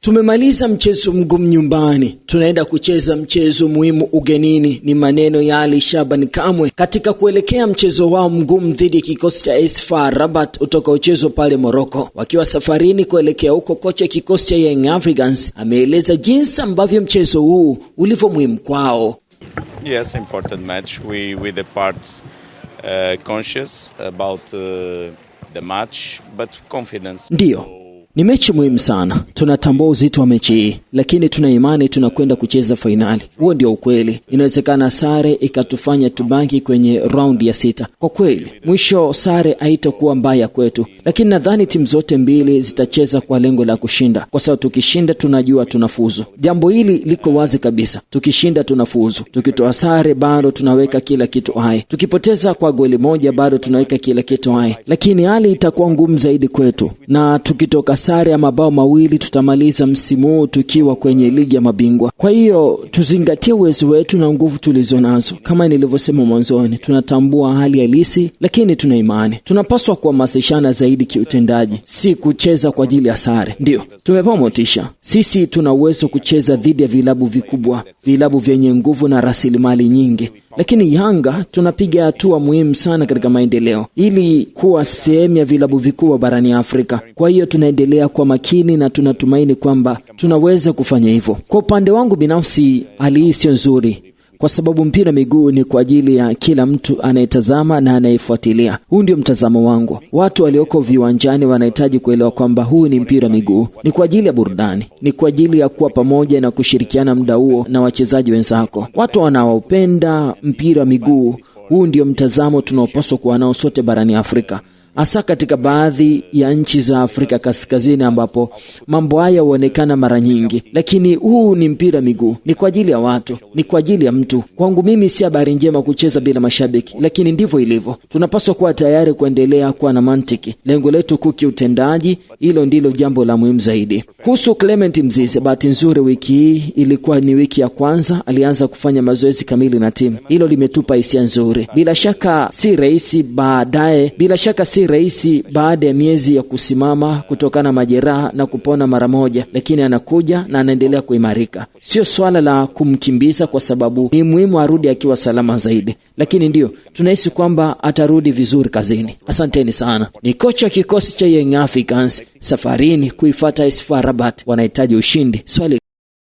Tumemaliza mchezo mgumu nyumbani, tunaenda kucheza mchezo muhimu ugenini. Ni maneno ya Ali Shaban Kamwe katika kuelekea mchezo wao mgumu dhidi ya kikosi cha AS FAR Rabat utakaochezwa pale Morocco. Wakiwa safarini kuelekea huko, kocha kikosi cha Young Africans ameeleza jinsi ambavyo mchezo huu ulivyo muhimu kwao. Yes, important match. We depart conscious about the match, but confidence. Ndio. Ni mechi muhimu sana. Tunatambua uzito wa mechi hii, lakini tuna imani tunakwenda kucheza fainali. Huo ndio ukweli. Inawezekana sare ikatufanya tubaki kwenye round ya 6. Kwa kweli, mwisho sare haitakuwa mbaya kwetu, lakini nadhani timu zote mbili zitacheza kwa lengo la kushinda. Kwa sababu tukishinda tunajua tunafuzu. Jambo hili liko wazi kabisa. Tukishinda tunafuzu. Tukitoa sare bado tunaweka kila kitu hai. Tukipoteza kwa goli moja bado tunaweka kila kitu hai. Lakini hali itakuwa ngumu zaidi kwetu. Na tukitoka sare ya mabao mawili tutamaliza msimu huu tukiwa kwenye ligi ya mabingwa. Kwa hiyo tuzingatie uwezo wetu na nguvu tulizonazo. Kama nilivyosema mwanzoni, tunatambua hali halisi, lakini tuna imani. Tunapaswa kuhamasishana zaidi kiutendaji, si kucheza kwa ajili ya sare. Ndio, tumepewa motisha. Sisi tuna uwezo kucheza dhidi ya vilabu vikubwa, vilabu vyenye nguvu na rasilimali nyingi. Lakini Yanga tunapiga hatua muhimu sana katika maendeleo ili kuwa sehemu ya vilabu vikubwa barani Afrika. Kwa hiyo tunaendelea kwa makini na tunatumaini kwamba tunaweza kufanya hivyo. Kwa upande wangu binafsi, hali hii sio nzuri, kwa sababu mpira miguu ni kwa ajili ya kila mtu anayetazama na anayefuatilia. Huu ndio mtazamo wangu. Watu walioko viwanjani wanahitaji kuelewa kwamba huu ni mpira miguu, ni kwa ajili ya burudani, ni kwa ajili ya kuwa pamoja na kushirikiana muda huo na wachezaji wenzako. Watu wanaopenda mpira miguu, huu ndio mtazamo tunaopaswa kuwa nao sote barani Afrika, hasa katika baadhi ya nchi za Afrika Kaskazini ambapo mambo haya huonekana mara nyingi. Lakini huu ni mpira miguu, ni kwa ajili ya watu, ni kwa ajili ya mtu. Kwangu mimi si habari njema kucheza bila mashabiki, lakini ndivyo ilivyo. Tunapaswa kuwa tayari kuendelea kuwa na mantiki. Lengo letu kuu kiutendaji, hilo ndilo jambo la muhimu zaidi. Kuhusu Clement Mzize, bahati nzuri wiki hii ilikuwa ni wiki ya kwanza alianza kufanya mazoezi kamili na timu. Hilo limetupa hisia nzuri. Bila shaka si rahisi baada ya miezi ya kusimama kutokana na majeraha na kupona mara moja, lakini anakuja na anaendelea kuimarika. Sio swala la kumkimbiza kwa sababu ni muhimu arudi akiwa salama zaidi, lakini ndio tunahisi kwamba atarudi vizuri kazini. Asanteni sana. Ni kocha kikosi cha Young Africans safarini kuifuata AS FAR Rabat. Wanahitaji ushindi. Swali